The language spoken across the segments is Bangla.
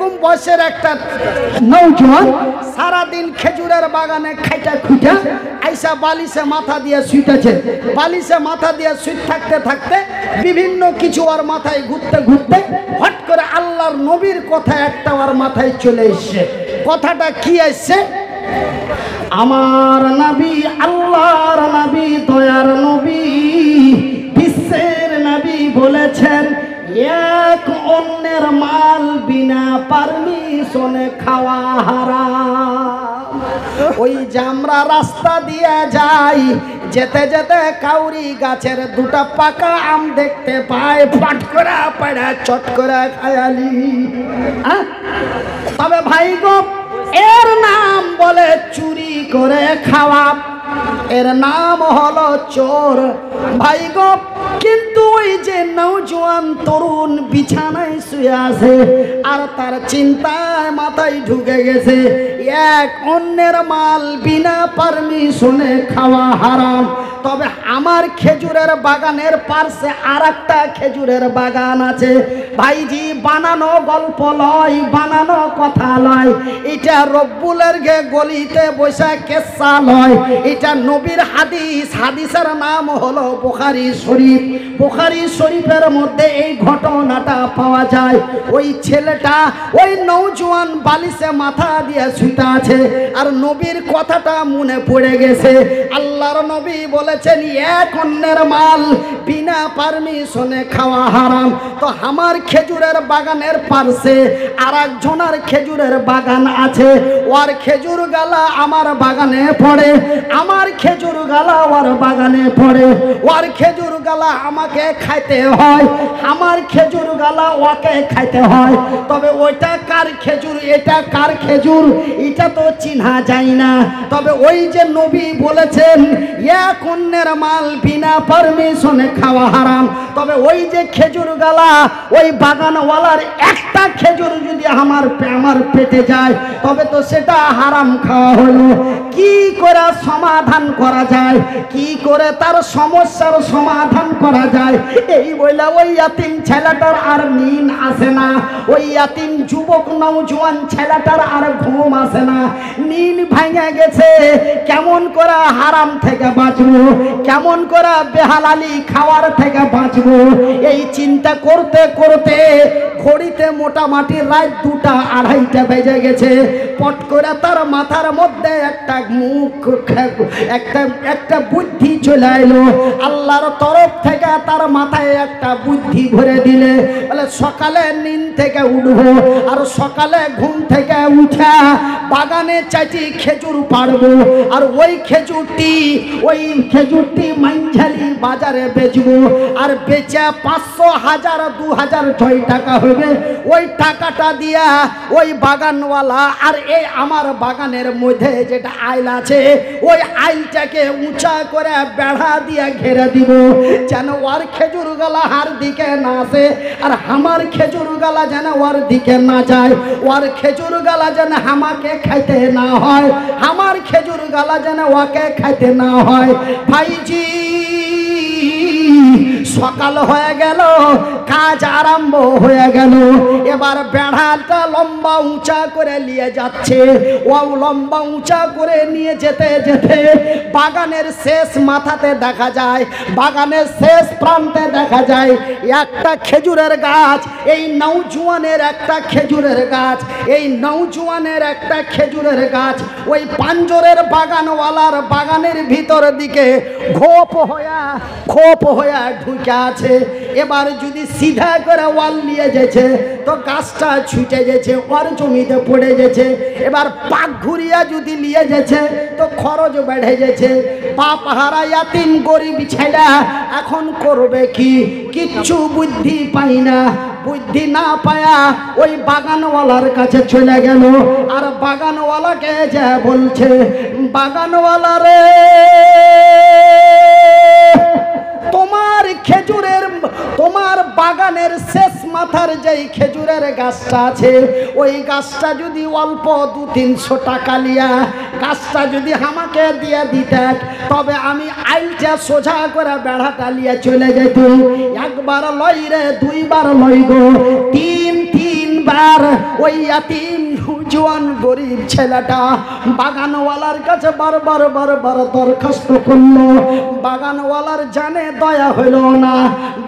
কম বয়সের একটা নৌজওয়ান সারাদিন খেজুরের বাগানে খাইটা খুঁটা আইসা বালিশে মাথা দিয়ে শুইতেছে। বালিশে মাথা দিয়ে শুয়ে থাকতে থাকতে বিভিন্ন কিছু ওর মাথায় ঘুরতে ঘুরতে হট করে আল্লাহর নবীর কথা একটা ওর মাথায় চলে এসছে। কথাটা কি আসছে? আমার নবী, আল্লাহর নবী, দয়ার নবী, বিশ্বের নবী বলেছেন এক অন্যের মাল বিনা পারমিশনে খাওয়া হারাম। ওই যে আমরা রাস্তা দিয়ে যাই, যেতে যেতে কাউরি গাছের দুটা পাকা আম দেখতে পাই, ফট করে পাড়া চট করে খায়ালি। তবে ভাই গো, এর নাম বলে চুরি করে খাওয়া, এর নাম হলো চোর ভাই গো। কিন্তু ওই যে নওজোয়ান তরুণ বিছানায় শুয়ে আছে আর তার চিন্তায় মাথায় ঢুকে গেছে এক অন্যের মাল বিনা পারমিশনে খাওয়া হারাম। তবে আমার খেজুরের বাগানের পাশে আর একটা খেজুরের বাগান আছে ভাইজি। বানানো গল্প লয়, বানানো কথা লয়, এটা রব্বুলের গলিতে বসে কেসা লয়, এটা নবীর হাদিস। হাদিসের নাম হলো বুখারী শরীফ। বুখারী শরীফের মধ্যে এই ঘটনাটা পাওয়া যায়। ওই ছেলেটা, ওই নওজোয়ান বালিশে মাথা দিয়ে শুতে আছে আর নবীর কথাটা মনে পড়ে গেছে। আল্লাহর নবী বলেছেন এক অন্যের মাল বিনা পারমিশনে খাওয়া হারাম। তো আমার খেজুরের বাগানের পাশে আর একজনের খেজুরের বাগান আছে, ওর খেজুর গালা আমার বাগানে পড়ে, আমার খেজুর গালা ওর বাগানে পড়ে, ওর খেজুর গালা আমাকে খাইতে হয়, আমার খেজুর গালা ওকে খাইতে হয়। তবে ওইটা কার খেজুর, এটা কার খেজুর, এটা তো চিনা যায় না। তবে ওই যে নবী বলেছেন এক অন্যের মাল বিনা পারমিশনে খাওয়া হারাম। তবে ওই যে খেজুর গালা, ওই বাগানওয়ালার একটা খেজুর যদি আমার পেটে যায় তবে তো সেটা হারাম খাওয়া হলো। কি করে সমাধান করা যায়, কি করে তার সমস্যার সমাধান করা যায়, এই বলে ওই ইয়াতিম ছেলেটার আর নিন আসে না, ওই ইয়াতিম যুবক নওজোয়ান ছেলেটার আর ঘুম আসে না, নিন ভেঙে গেছে। কেমন করে হারাম থেকে বাঁচবো, কেমন করে বেহালালি খাওয়ার থেকে বাঁচবো, এই চিন্তা করতে করতে ঘড়িতে মোটামুটি রাত 2টা 2:30 বেজে গেছে। পট করে তার মাথার মধ্যে একটা একটা বুদ্ধি চলে এলো। আল্লাহর তরফ থেকে তার মাথায় একটা বুদ্ধি ভরে দিলে, বলে সকালে নিন থেকে উঠবো আর সকালে ঘুম থেকে উঠা বাগানে চাইছি খেজুর পাড়বো আর ওই খেজুরটি মাইঝালি বাজারে বেচবো আর বেচা 500, 1000, 2000 6 টাকা হবে। ওই টাকাটা দিয়া ওই বাগানওয়ালা আর এই আমার বাগানের মধ্যে যেটা আইল আছে ওই আইলটাকে উঁচা করে বেড়া দিয়ে ঘেরে দিব, যেন ওর খেজুর গালা হার দিকে না আসে আর আমার খেজুর গালা যেন ওর দিকে না যায়, ওর খেজুর গালা যেন আমাকে খাইতে না হয়, আমার খেজুর গালা যেন ওকে খাইতে না হয়। ভাইজি সকাল হয়ে গেল, কাজ আরম্ভ হয়ে গেল। এবার বেড়াটা লম্বা উঁচা করে নিয়ে যাচ্ছে, ও লম্বা উঁচা করে নিয়ে যেতে যেতে বাগানের শেষ মাথাতে দেখা যায়, বাগানের শেষ প্রান্তে দেখা যায় একটা খেজুরের গাছ। এই নওজোয়ানের একটা খেজুরের গাছ, এই নওজোয়ানের একটা খেজুরের গাছ ওই পাঞ্জরের বাগানওয়ালার বাগানের ভিতর দিকে খোপ হয়ে ঢুকে আছে। এবার যদি সিধা করে ওয়াল নিয়ে যেছে তো গাছটা ছুটে গেছে, ওর জমিতে পড়ে গেছে। এবার পাক ঘুরিয়া যদি নিয়ে যেছে তো খরচ বেড়ে গেছে। বাপ হারা ইয়াতিম গরিব ছেলে এখন করবে কি, কিচ্ছু বুদ্ধি পাই না। বুদ্ধি না পায়া ওই বাগানওয়ালার কাছে চলে গেল আর বাগানওয়ালাকে যে বলছে, বাগানওয়ালা রে, তোমার বাগানের শেষ মাথার যেই খেজুরের গাছটা আছে ওই গাছটা যদি অল্প 200-300 টাকা লিয়া গাছটা যদি আমাকে দিয়ে দিতে তবে আমি আইলটা সোজা করে বেড়াটা লিয়ে চলে যেত। একবার লই রে, 2বার লই গো, 3 এইবার ওই ইয়াতিম জওয়ান গরিব ছেলেটা বাগানওয়ালার কাছে বারবার দরখাস্ত করলো। বাগানওয়ালার জানে দয়া হলো না,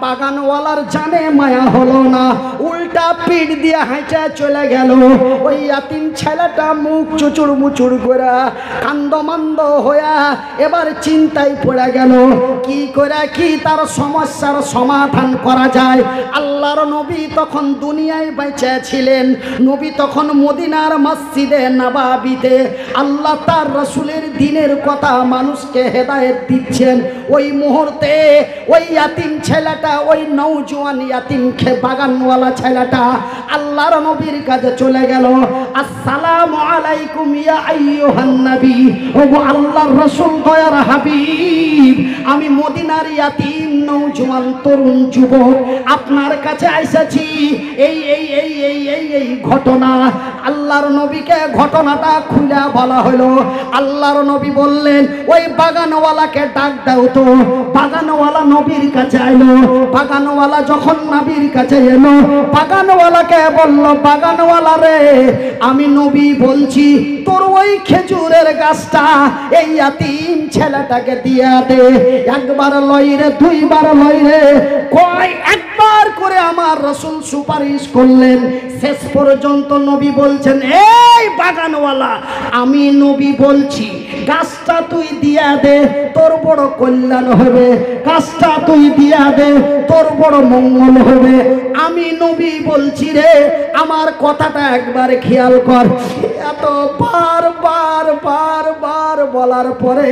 বাগানওয়ালার জানে মায়া হলো না, উল্টা পিঠ দিয়ে হাঁটা চলে গেল। ওই ইয়াতিম ছেলেটা মুখ চুচুড় মুচুড় করে কান্দমান্দ হইয়া এবার চিন্তায় পড়ে গেল কি করে কি তার সমস্যার সমাধান করা যায়। আল্লাহর নবী তখন দুনিয়ায় বেঁচে ছিলেন, নবী তখন মদিনার মসজিদে নববীতে আল্লাহ তার রাসূলের দ্বীনের কথা মানুষকে হেদায়েত দিচ্ছেন। ওই মুহূর্তে ওই ইয়াতিম ছেলেটা, ওই নওজোয়ান ইয়াতিম বাগানওয়ালা ছেলেটা আল্লাহর নবীর কাছে চলে গেল। আসসালামু আলাইকুম ইয়া আইয়ুহান নবী, ওগো আল্লাহর রাসূল দয়ার হাবিব, আমি মদিনার ইয়াতিম নওজোয়ান তরুণ যুবক আপনার কাছে এসেছি। এই এই এই এই এই এই ঘটনা আল্লাহর নবীকে ঘটনাটা খুলে বলা হলো। আল্লাহর নবী বললেন ওই বাগানওয়ালাকে ডাক দাও তো। বাগানওয়ালা নবীর কাছে এলো। বাগানওয়ালা যখন নবীর কাছে এলো, বাগানওয়ালাকে বলল, বাগানওয়ালা রে, আমি নবী বলছি তোর ওই খেজুরের গাছটা এই ইয়াতিম ছেলেটাকে দিয়া দে। একবার লই রে, দুইবার লই রে, কয় একবার করে আমার রাসূল সুপারিশ করলেন। শেষ পর্যন্ত নবী বলছেন, এই বাগানওয়ালা, আমি নবী বলছি গাছটা তুই দিয়া দে, তোর বড় কল্যাণ হবে, গাছটা তুই দিয়া দে, তোর বড় মঙ্গল হবে। আমি নবী বলছি রে, আমার কথাটা একবার খেয়াল কর। এত বার বলার পরে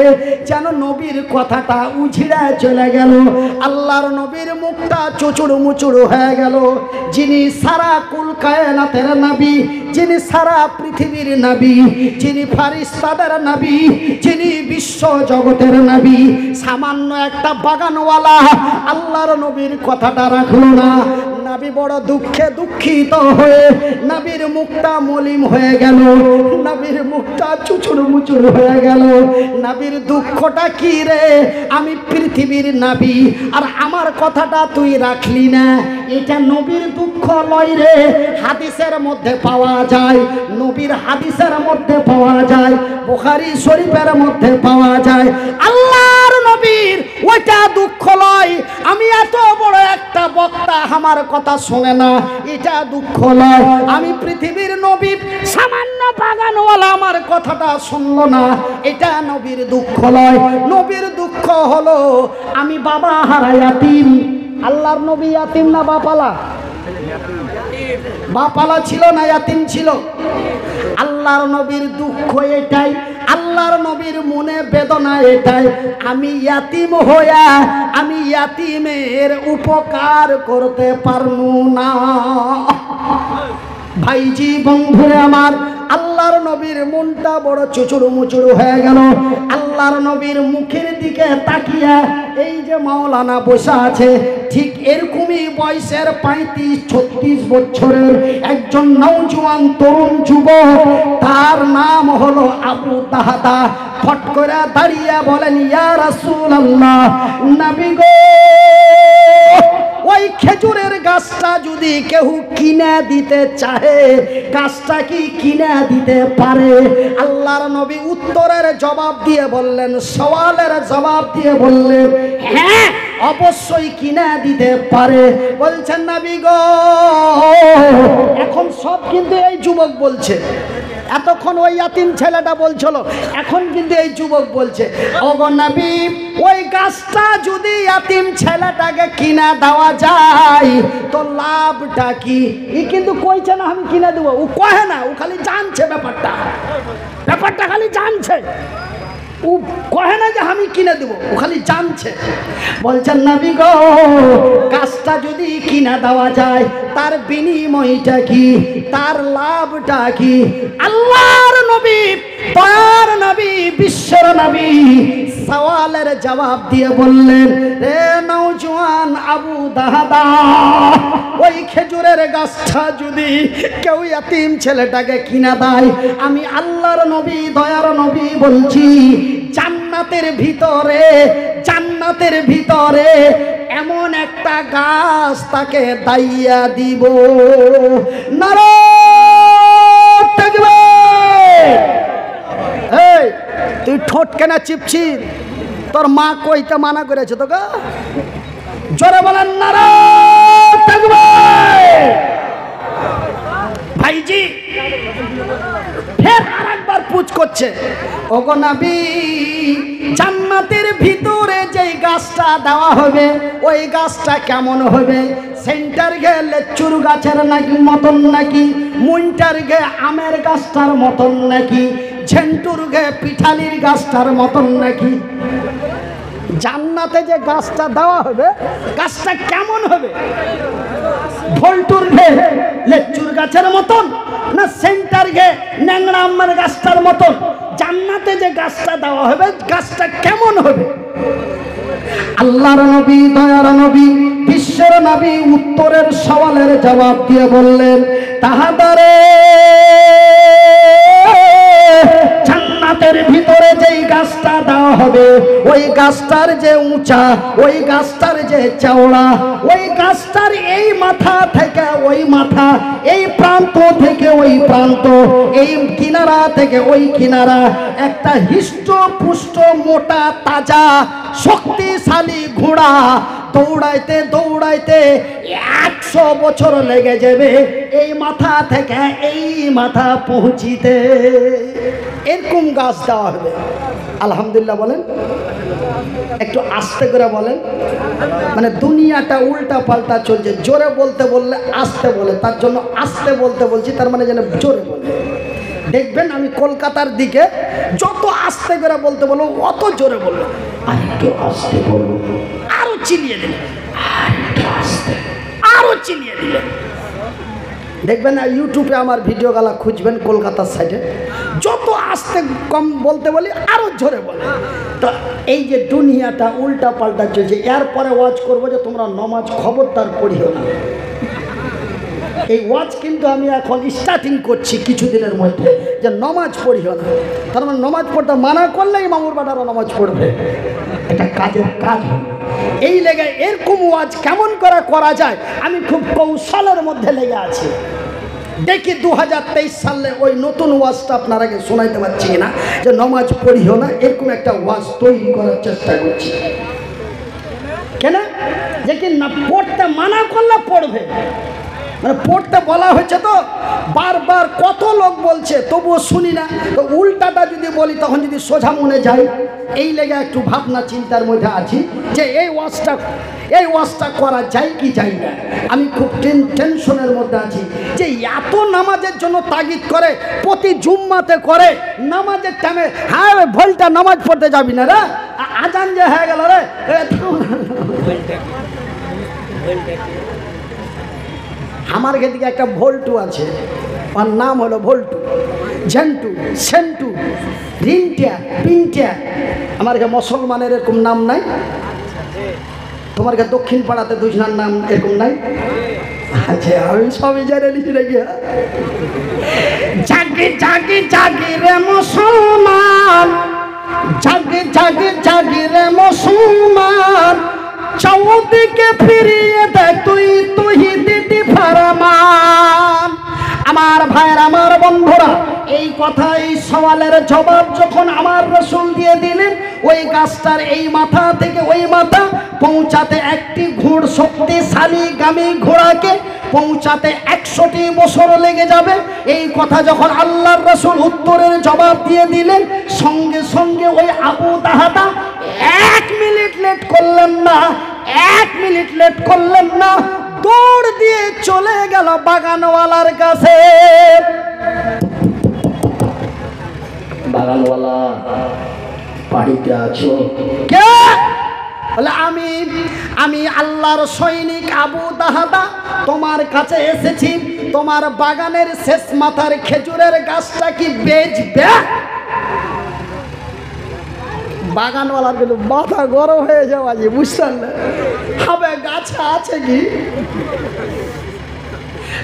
যেন নবীর কথাটা উঝিড়া চলে গেল। আল্লাহর নবীর মুখটা চুচুড় মুচুড় হয়ে গেল। যিনি সারা কুল কায়নাতের নবী, যিনি সারা পৃথিবীর নবী, যিনি ফারিস্তাদের নবী, যিনি বিশ্ব জগতের নবী, সামান্য একটা বাগানওয়ালা আল্লাহর নবীর কথাটা রাখলো না। নবী বড় দুঃখে দুঃখিত হয়ে নবীর মুখটা মলিন হয়ে গেল, নবীর মুখটা চুচুড় মুচুড় হয়ে গেল। নবীর দুঃখটা কি রে, আমি পৃথিবীর নবী আর আমার কথাটা তুই রাখলি না। এটা নবীর দুঃখ লয় রে, হাদিসের মধ্যে পাওয়া যায়, নবীর হাদিসের মধ্যে পাওয়া যায়, বুখারী শরীফের মধ্যে পাওয়া যায়। আল্লাহর নবীর ওইটা দুঃখ লয়, আমি এত বড় একটা বক্তা আমার কথা শোনে না, এটা দুঃখ লয়। আমি পৃথিবীর নবী, সামান্য বাগানওয়ালা আমার কথাটা শুনলো না, এটা নবীর দুঃখ লয়। নবীর দুঃখ হলো আমি বাবা হারা ইয়াতিম। আল্লাহর নবী ইয়াতিম না বাপালা? বাপালা ছিল না ইয়াতিম ছিল? আল্লাহর নবীর দুঃখ এটাই, আল্লাহর নবীর মনে বেদনা এটাই, আমি ইয়াতিম হইয়া আমি ইয়াতিমের উপকার করতে পারবো না। ভাইজি বন্ধুরে আমার, আল্লাহর নবীর মনটা বড় চুচুড় মুচুড় হয়ে গেল। আল্লাহর নবীর মুখের দিকে তাকিয়া এই যে মাওলানা বসা আছে, ঠিক এরকমই বয়সের 35-36 বছরের একজন নওজোয়ান তরুণ যুবক, তার নাম হলো আবু দাহদা। ফট করে দাঁড়িয়ে বলেন, ইয়া রাসূলুল্লাহ, নবী গো, ওই খেজুরের গাছটা যদি কেউ কিনে দিতে চাহে, গাছটা কি কিনে দিতে পারে? আল্লাহর নবী উত্তরের জবাব দিয়ে বললেন, সওয়ালের জবাব দিয়ে বললেন, হ্যাঁ অবশ্যই কিনে দিতে পারে। বলছেন নবী গো, এখন সব কিন্তু এই যুবক বলছে, এতক্ষণ ওই ইয়াতিম ছেলেটা বলছিল, এখন কিন্তু এই যুবক বলছে, ওগো নবী, ওই গাছটা যদি ইয়াতিম ছেলেটাকে কিনা দেওয়া যায় তো লাভটা কি? ই কিন্তু কইছে না আমি কিনে দেবো, ও কহে না, ও খালি জানছে ব্যাপারটা খালি জানছে, ও কহে না যে আমি কিনে দেবো, ও খালি জানছে। বলছেন নবী গো, গাছটা যদি কিনা দেওয়া যায় তার বিনিময়টা কি, তার লাভটা কি? আল্লাহর নবী, দয়ার নবী, বিশ্বের নবী সওয়ালের জবাব দিয়ে বললেন, রে নওজোয়ান আবু দাহদা, ওই খেজুরের গাছটা যদি কেউ ইয়াতিম ছেলেটাকে কিনা দেয়, আমি আল্লাহর নবী, দয়ার নবী বলছি, জান্নাতের ভিতরে এমন একটা গাছ তাকে দাইয়া দিব। নারে তাকবীর। এই তুই ঠোঁট কেনা চিপছিস? তোর মা কইতে মানা করেছে তোকে? জোরে বলেন নারে তাকবীর। ভাইজি ফের আরেকবার পুজ করছে, ওগো নবী, জান্নাতের ভিতরে যেই গাছটা দেওয়া হবে ওই গাছটা কেমন হবে? সেন্টার গে লেচুর গাছের নাকি মতন, নাকি মুন্টার গে আমের গাছটার মতন, নাকি ঝেন্টুর গে পিঠালির গাছটার মতন, নাকি? জান্নাতে যে গাছটা দেওয়া হবে গাছটা কেমন হবে? ভল্টুর গে লেচুর গাছের মতন, না সেন্টার গে ন্যাংরা আমের গাছটার মতন? জান্নাতে যে গাছটা দেওয়া হবে গাছটা কেমন হবে? আল্লাহর নবী, দয়ার নবী, বিশ্বের নবী উত্তরের সওয়ালের জবাব দিয়ে বললেন, তাহাদারে জান্নাতের ভিতরে যেই গাছটা দেওয়া হবে ওই গাছটার যে উঁচা, ওই গাছটার যে চওড়া, ওই গাছটার এই মাথা থেকে ওই মাথা, এই প্রান্ত থেকে ওই প্রান্ত, এই কিনারা থেকে ওই কিনারা একটা হৃষ্টপুষ্ট মোটা তাজা শক্তিশালী ঘোড়া দৌড়াইতে দৌড়াইতে 100 বছর লেগে যাবে এই মাথা থেকে এই মাথা পৌঁছিতে। এরকম গাছ দেওয়া হবে। আলহামদুলিল্লাহ বলেন, একটু আস্তে করে বলেন। মানে দুনিয়াটা উল্টা পাল্টা চলছে, জোরে বলতে বললে আস্তে বলে, তার জন্য আস্তে বলতে বলছি, তার মানে যেন জোরে বলে। দেখবেন আমি কলকাতার দিকে যত আস্তে করে বলতে বলবো অত জোরে বলবো, আর একটু আস্তে বলবো, আরো চিলিয়ে দিলে, আর একটু আস্তে, আরো চিলিয়ে দিলে। দেখবেন না ইউটিউবে আমার ভিডিও গালা খুঁজবেন কলকাতার সাইডে, যত আস্তে কম বলতে বলি আরো জোরে বলে। তো এই যে দুনিয়াটা উল্টা পাল্টা চলছে, এরপরে ওয়াজ করবো যে তোমরা নমাজ খবরদার পড়িও না। এই ওয়াজ কিন্তু আমি এখন স্টার্টিং করছি কিছুদিনের মধ্যে, যে নমাজ পড়িও না। তার মানে নমাজ পড়তে মানা করলেই মামুর বাটারও নমাজ পড়বে, এটা কাজের কাজ। এই লেগে এরকম ওয়াজ কেমন করে করা যায় আমি খুব কৌশলের মধ্যে লেগে আছি। দেখি 2023 সালে ওই নতুন ওয়াজটা আপনার আগে শোনাইতে পারছি না, যে নমাজ পড়িও না, এরকম একটা ওয়াজ তৈরি করার চেষ্টা করছি। কেন? যে কি না পড়তে মানা করলে পড়বে, মানে পড়তে বলা হয়েছে তো বারবার, কত লোক বলছে তবুও শুনি না। তো উল্টাটা যদি বলি তখন যদি সোজা মনে যায়, এই লেগে একটু ভাবনা চিন্তার মধ্যে আছি যে এই ওয়াজটা করা যায় কি যায় না। আমি খুব টেনশনের মধ্যে আছি যে এত নামাজের জন্য তাগিদ করে, প্রতি জুম্মাতে করে নামাজের টাইমে, হ্যাঁ ভোলটা নামাজ পড়তে যাবি না রে, আজান যে হয়ে গেল রে। আমার দিকে একটা ভোল্টু আছে, ওর নাম হলো ভোল্টু, ঝেন্টু, সেন্টু, রিন্টিয়া, পিন্টিয়া। আমার মুসলমানের এরকম নাম নাই? তোমার দক্ষিণ পাড়াতে দুজনার নাম এরকম নাই? আচ্ছা আমি সবই জানে নিছি নাকি। জাগি জাগি জাগি রে মুসলমান, জাগি জাগি জাগি রে মুসলমান, চৌদিকে ফিরিয়ে দেখ তুই তুহিদি ফরমান। আমার ভাইয়ের, আমার বন্ধুরা, এই কথা, এই সওয়ালের জবাব যখন আমার রাসূল দিয়ে দিলেন, ওই গাছটার এই মাথা থেকে ওই মাথা পৌঁছাতে একটি ঘোড় শক্তিশালী গামী ঘোড়াকে পৌঁছাতে 100টি বছর লেগে যাবে। এই কথা যখন আল্লাহর রাসূল উত্তরের জবাব দিয়ে দিলেন, সঙ্গে সঙ্গে ওই আবু তাহাদা 1 মিনিট লেট করলেন না, 1 মিনিট লেট করলেন না, দৌড় দিয়ে চলে গেল বাগানওয়ালার কাছে। বাগানওয়ালা বাড়িতে আছো? কে? বলে আমি আল্লাহর সৈনিক আবু তাহাদা তোমার কাছে এসেছি, তোমার বাগানের শেষ মাথার খেজুরের গাছটা কি বেচবে? বাগানওয়ালার কিন্তু মাথা গরম হয়ে যাওয়া, বুঝতেন না হবে গাছে আছে কি।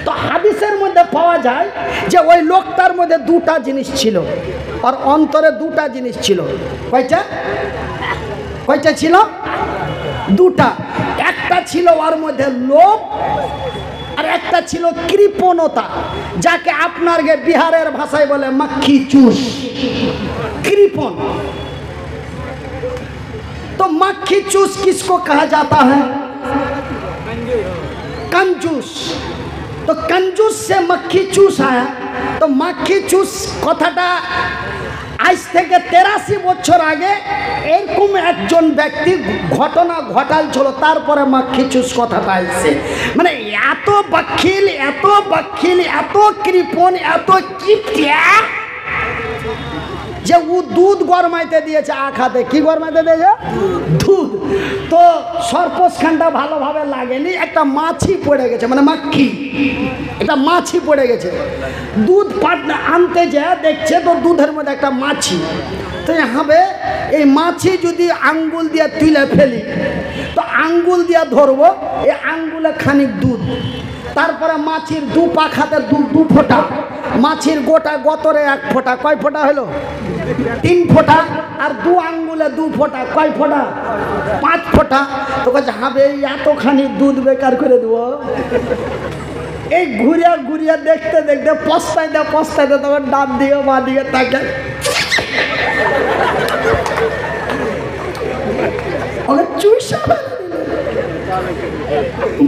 তো হাদিসের মধ্যে পাওয়া যায় যে ওই লোকটার মধ্যে 2টা জিনিস ছিল, আর অন্তরে 2টা জিনিস ছিল। কয়টা ছিল? 2টা। একটা ছিল ওর মধ্যে লোভ, আর একটা ছিল কৃপণতা, যাকে আপনার বিহারের ভাষায় বলে মাখি চুষ, कृपण। तो मक्खी चूस किसको कहा जाता है? कंजूस। तो कंजूस से मक्खी चूस आया। तो मक्खी चूस कथाटा आज থেকে 83 বছর আগে এরকম একজন ব্যক্তি ঘটনা ঘটালছিল, তারপরে মাখি চুস কথাটা আসছে। মানে এত বখিল, এত বখিল, এত কৃপণ, এত কিপটিয়া যে ও দুধ গরমাইতে দিয়েছে আখাতে। কি গরমাইতে দিয়েছে? দুধ। তো সর্পসখানটা ভালোভাবে লাগেনি, একটা মাছি পড়ে গেছে, মানে মাখি, একটা মাছি পড়ে গেছে। দুধ পাটনা আনতে যায়, দেখছে তো দুধের মধ্যে একটা মাছি। তো হবে এই মাছি যদি আঙ্গুল দিয়ে তুলে ফেলি, তো আঙ্গুল দিয়ে ধরবো, এই আঙ্গুলে খানিক দুধ, তারপরে মাছির দু পাখাতে দু ফোঁটা, মাছির গোটা গতরে 1 ফোঁটা। কয় ফোঁটা হলো? 3 ফোঁটা। আর দু আঙ্গুলে 2 ফোঁটা, কয় ফোঁটা? 5 ফোঁটা। তো কাছে হবে এতখানি দুধ বেকার করে দেবো? এই ঘুরিয়া ঘুরিয়া দেখতে দেখতে পস্তাইতে পস্তাইতে তখন ডান দিকে মা দিকে তাকে चूसा।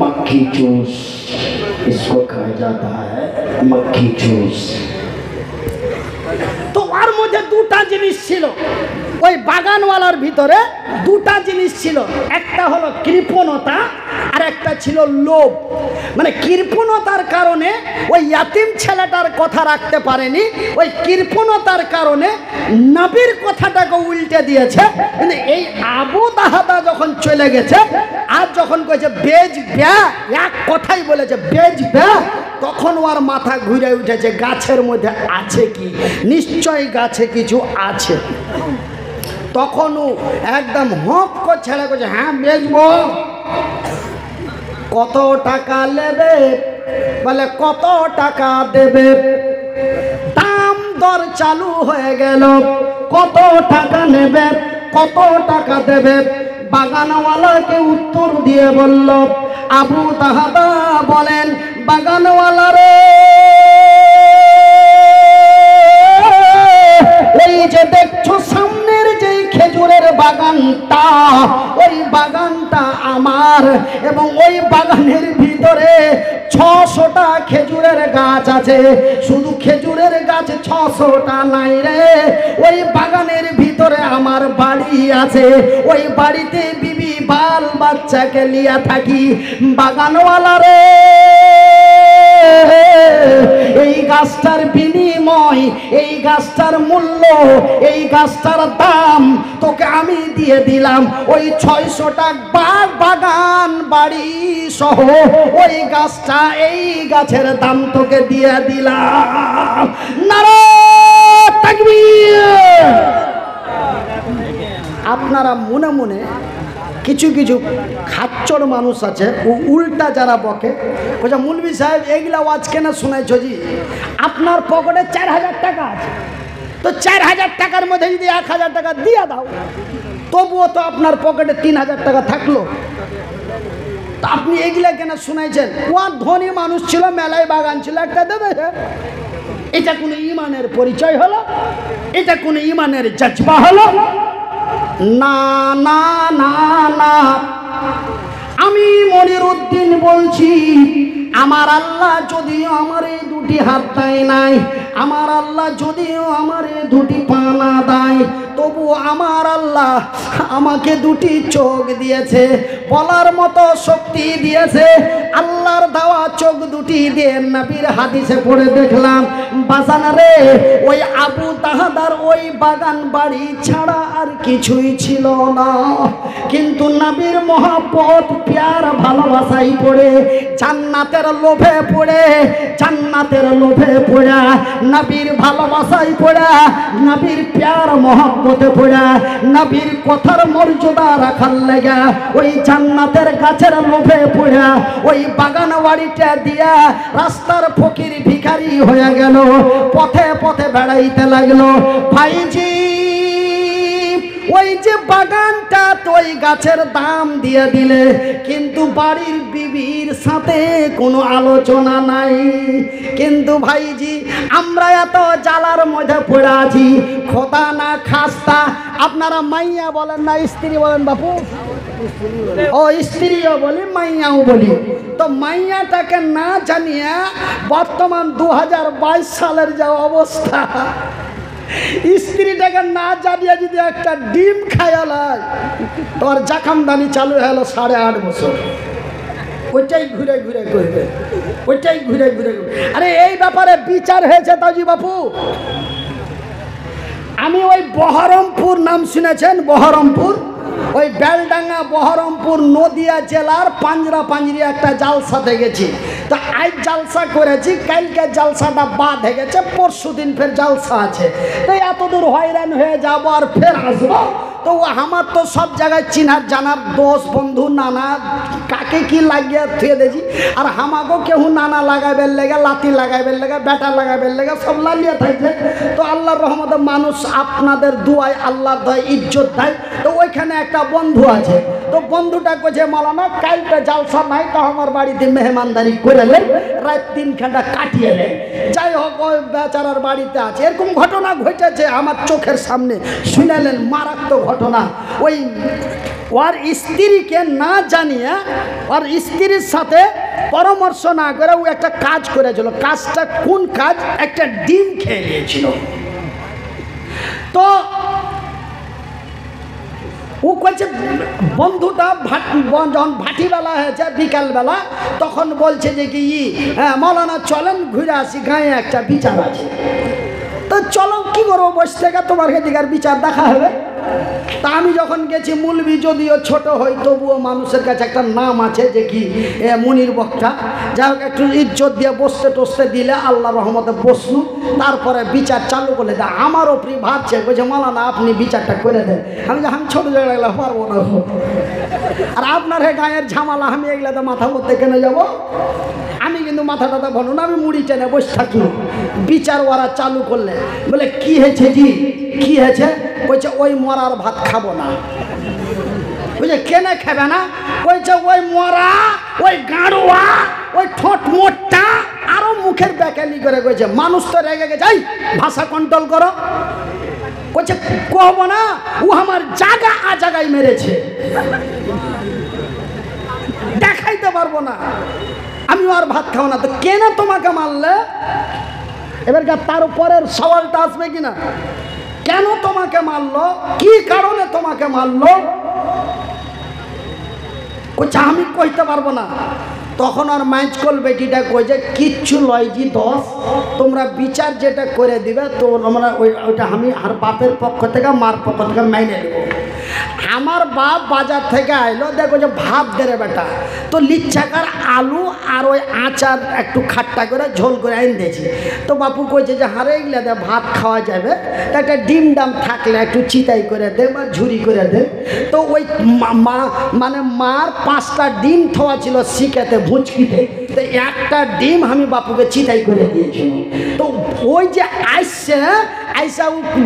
मक्खी चूस इसको कहा जाता है, मक्खी चूस। तो ওর মধ্যে দুটা জিনিস ছিল, ওই বাগানওয়ালার ভিতরে দুটা জিনিস ছিল, একটা হলো কৃপণতা আর একটা ছিল লোভ। মানে কৃপণতার কারণে ওই ইয়াতিম ছেলেটার কথা রাখতে পারেনি, ওই কৃপণতার কারণে নবীর কথাটাকে উল্টে দিয়েছে। কিন্তু এই আবু তাহাদা যখন চলে গেছে, আর যখন কয়েছে বেজ ব্যা, এক কথাই বলেছে বেজ ব্যা, তখন ওর মাথা ঘুরে উঠেছে গাছের মধ্যে আছে কি, নিশ্চয়ই গাছে কিছু আছে। তখনও একদম হক করে ছেড়ে করছে, হ্যাঁ বেচবো। কত টাকা নেবে? বলে কত টাকা দেবে? দাম দর চালু হয়ে গেল। কত টাকা নেবে? কত টাকা দেবে? বাগানওয়ালাকে উত্তর দিয়ে বলল, আবু তাহাদা বলেন, বাগানওয়ালা রে, এই যে দেখছো সামনের যে খেজুরের বাগানটা, ওই বাগানটা আমার, এবং ওই বাগানের ভিতরে 600টা খেজুরের গাছ আছে। শুধু খেজুরের গাছ 600টা নাই রে, ওই বাগানের ভিতরে আমার বাড়ি আছে, ওই বাড়িতে বিবি বাল বাচ্চাকে লিয়া থাকি। বাগানওয়ালা রে, এই গাছটার বিনিময়, এই গাছটার মূল্য, এই গাছটার দাম তোকে আমি দিয়ে দিলাম। ওই 600টা বাগান বাড়ি সহ ওই গাছটা, এই গাছের দাম তোকে দিয়ে দিলাম। নারায়ে তাকবীর। আপনারা মনে মনে কিছু কিছু খাচ্চর মানুষ আছে, ও উল্টা যারা বকে, বলছে মুলবি সাহেব এইগুলা ওয়াজ কেন শোনাইছ জি? আপনার পকেটে 4000 টাকা আছে, তো 4000 টাকার মধ্যে যদি 1000 টাকা দিয়ে দাও, তবুও তো আপনার পকেটে 3000 টাকা থাকলো। তো আপনি এগুলা কেন শুনাইছেন? ও ধনী মানুষ ছিল, মেলায় বাগান ছিল, একটা দেবে। এটা কোনো ইমানের পরিচয় হলো? এটা কোনো ইমানের জজবা হলো? না না না না। আমি মনিরউদ্দিন বলছি, আমার আল্লাহ যদিও আমার এই দুটি হাত দেয় নাই, আমার আল্লাহ যদিও আমার এই দুটি পা না দেয়, তবু আমার আল্লাহ আমাকে দুটি চোখ দিয়েছে, বলার মতো শক্তি দিয়েছে। আল্লাহর দেওয়া চোখ দুটি দিয়ে নবীর হাদিসে পড়ে দেখলাম, বাজান রে, ওই আবু তাহাদার ওই বাগান বাড়ি ছাড়া আর কিছুই ছিল না। কিন্তু নবীর মহব্বত, প্যার, ভালোবাসাই পড়ে, জান্নাতের লোভে পড়ে, জান্নাতের লোভে পড়ে, নবীর ভালোবাসাই পড়ে, নবীর প্যার মহব্বতে পড়ে, নবীর কথার মর্যাদা রাখার লেগে, ওই জান্নাতের গাছের লোভে পড়ে, ওই বাগান বাড়িটা দিয়া রাস্তার ফকির ভিখারি হয়ে গেল, পথে পথে বেড়াইতে লাগলো। ভাইজি, ওই যে বাগানটা তো ওই গাছের দাম দিয়ে দিলে, কিন্তু বাড়ির বিবির সাথে কোনো আলোচনা নাই। কিন্তু ভাইজি আমরা এত জ্বালার মধ্যে পড়ে আছি, খোদা না খাস্তা। আপনারা মাইয়া বলেন না স্ত্রী বলেন বাপু? ও স্ত্রীও বলি মাইয়াও বলি। তো মাইয়াটাকে না জানিয়ে বর্তমান 2022 সালের যা অবস্থা, স্ত্রীটাকে না জানিয়ে যদি একটা ডিম খায়ালায়, তোর জাকামদানি চালু হলো 8.5 বছর। ওইটাই ঘুরে ঘুরে করবে, ওইটাই ঘুরে ঘুরে করবে। আরে এই ব্যাপারে বিচার হয়েছে তাজি বাপু। আমি ওই বহরমপুর নাম শুনেছেন? বহরমপুর, ওই বেলডাঙ্গা বহরমপুর নদিয়া জেলার পাঞ্জরি একটা জালসাতে গেছি। তো আজ জালসা করেছি, কালকে জালসাটা বাদ হয়ে গেছে, পরশু দিন ফের জালসা আছে। তো এত দূর হয়রান হয়ে যাবো আর ফের আসবো। তো আমার তো সব জায়গায় চিনার জানার দোষ বন্ধু নানা কাকে কি লাগিয়ে থুয়ে দিয়েছি। আর আমাকেও কেউ নানা লাগাইবের লেগে, লাতি লাগাইবের লেগে, বেটা লাগাইবের লেগে সব লাগিয়ে থাকছে। তো আল্লাহর রহমতে মানুষ আপনাদের দুয়ায় আল্লাহর দয় ইজ্জত দেয়। তো ওইখানে একটা বন্ধু আছে, তো বন্ধুটা কইছে মালানা কালটা জালসা নাই, তো আমার বাড়িতে মেহমানদারি করে নেন, রাত 3 ঘন্টা কাটিয়ে নেন। যাই হোক ওই বেচারার বাড়িতে আছে। এরকম ঘটনা ঘটেছে আমার চোখের সামনে, শুনালেন মারাত্মক ঘটনা। ওই ওর স্ত্রীকে না জানিয়ে, ওর স্ত্রীর সাথে পরামর্শ না করে ও একটা কাজ করেছিল। কাজটা কোন কাজ? একটা ডিম খেয়ে নিয়েছিল। তো ও কইছে বন্ধুটা যখন ভাটিবেলা হয়েছে বিকালবেলা, তখন বলছে যে কি হ্যাঁ মৌলানা চলেন ঘুরে আসি, গায়ে একটা বিচার আছে। তো চলো কি করবো, বসে থেকে তোমার এদিকার বিচার দেখা হবে। তা আমি যখন গেছি, মুলবি যদিও ছোট হয় তবুও মানুষের কাছে একটা নাম আছে যে কি মুনির বক্তা। যাই হোক একটু ইজ্জত দিয়ে বসতে টসতে দিলে আল্লাহ রহমতে বসলু, তারপরে বিচার চালু করলে। তা আমারও প্রি ভাবছে, বলছে মালানা আপনি বিচারটা করে দেন। আমি ছোট জায়গায় লাগলে পারবো না। আর আপনার হে গায়ের ঝামালা, আমি এগুলাতে মাথা মধ্যে কেন যাবো? আমি কিন্তু মাথা টাথা ভালো না, আমি মুড়ি টেনে বসে থাকি। বিচার ওরা চালু করলে বলে কি হয়েছে জি, কি হয়েছে? বলছে ওই মরার ভাত খাবো না। বুঝলে কেনে খাবে না? বলছে ওই মরা, ওই গাড়ুয়া, ওই ঠোঁট মোটটা আরো মুখের বেকালি করে কইছে। মানুষ তো রেগে গেছে, যাই ভাষা কন্ট্রোল করো। বলছে কহবো না, ও আমার জায়গা আ জায়গায় মেরেছে, দেখাইতে পারবো না, আমি আর ভাত খাবো না। তো কেন তোমাকে মারলে? এবার তার উপরের সওয়ালটা আসবে কিনা, কেন তোমাকে মারলো, কি কারণে তোমাকে মারলো? আমি কইতে পারবো না। তখন আর মাইজকল বেটিটা কইছে কিচ্ছু লয় জি দোষ, তোমরা বিচার যেটা করে দিবে তো আমরা ওইটা আমি আর বাপের পক্ষ থেকে মার পক্ষ থেকে মাইনে নেব। আমার বাপ বাজার থেকে আইলো, দেখো যে ভাত দেরে বেটা, তো লিচ্ছাকার আলু আর ওই আচার একটু খাট্টা করে ঝোল করে আইন দিয়েছি। তো বাপু কইছে যে হারে এগুলা দে ভাত খাওয়া যাবে, তো একটা ডিম ডাম থাকলে একটু চিতাই করে দে বা ঝুরি করে দে। তো ওই মানে মার 5টা ডিম থোয়া ছিল শিখাতে ভুঁচকিতে, তো একটা ডিম আমি বাপুকে চিতাই করে দিয়েছি। তো ওই যে আইসা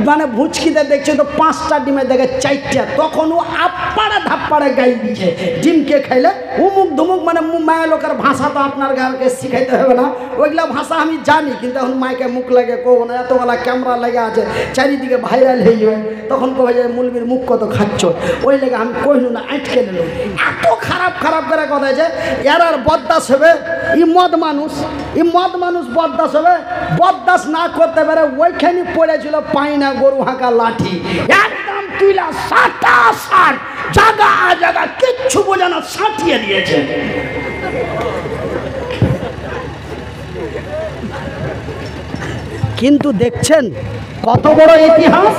মানে ভুঁচকিতে দেখছে তো 5টা ডিমে দেখে 4টা, তখন ও আপ্পাড়া ধাপ্পাড়া গাই দিচ্ছে ডিমকে খাইলে উমুক ধুমুক, মানে মায়ের লোকের ভাষা তো আপনার গাঁকে শিখাইতে হবে না, ওইগুলা ভাষা আমি জানি, কিন্তু এখন মাইকে মুখ লাগে কব না, এতগুলা ক্যামেরা লেগে আছে চারিদিকে ভাইরাল হয়ে যাবে, তখন কবে যায় মুলবির মুখ কত খাচ্ছ, ওই লেগে আমি কইলু না, আটকে নিল। এত খারাপ খারাপ করে কথা আছে, এর আর বদদাস হবে। ই মদ মানুষ বদদাস হবে, বদদাস না করতে পারে ওইখানে পড়েছিল পাইনা গরু হাঁকা লাঠি, একদম তুইলা 60 জায়গা জায়গা কিচ্ছু বোঝানো সাঁটিয়ে দিয়েছে। কিন্তু দেখছেন কত বড় ইতিহাস।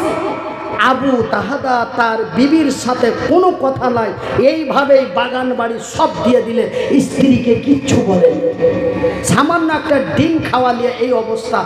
আবু তাহাদা তার বিবির সাথে কোনো কথা নাই, এইভাবেই বাগান বাড়ি সব দিয়ে দিলে, স্ত্রীকে কিচ্ছু বলে, সামান্য একটা ডিম খাওয়া নিয়ে এই অবস্থা।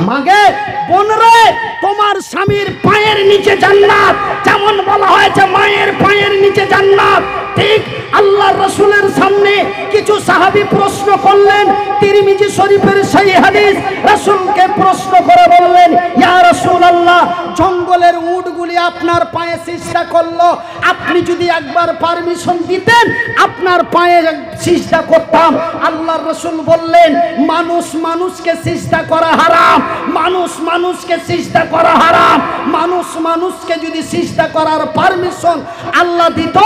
মাগে বোনরে, তোমার স্বামীর পায়ের নিচে জান্নাত, যেমন বলা হয়েছে মায়ের পায়ের নিচে জান্নাত, ঠিক আল্লাহ রসুলের সামনে কিছু সাহাবী প্রশ্ন করলেন, তিরমিজি শরীফের সেই হাদিস, রসুলকে প্রশ্ন করে বললেন ইয়া রাসূলুল্লাহ, জঙ্গলের উটগুলি আপনার পায়ে পায়ে সিজদা করলো, আপনি যদি একবার পারমিশন দিতেন আপনার পায়ে সিজদা করতাম। আল্লাহর রাসূল বললেন মানুষ মানুষকে সিজদা করা হারাম, মানুষ মানুষকে সিজদা করা হারাম। মানুষ মানুষকে যদি সিজদা করার পারমিশন আল্লাহ দিত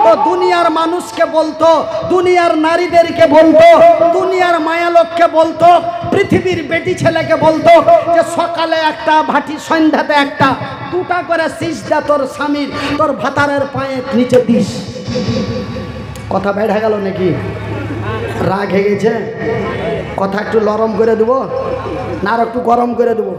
তো দুনিয়ার মানুষকে বলতো, দুনিয়ার নারীদেরকে বলতো, দুনিয়ার মায়ালোককে বলতো, পৃথিবীর বেটি ছেলেকে বলতো যে সকালে একটা ভাটি সন্ধ্যাতে একটা, দুটা করে সিজদা তোর স্বামীর তোর ভাতারের পায়ের নিচে দিস। কথা বেড়ে গেল নাকি? রাগ হয়ে গেছে? কথা একটু নরম করে দেবো না আর একটু গরম করে দেবো?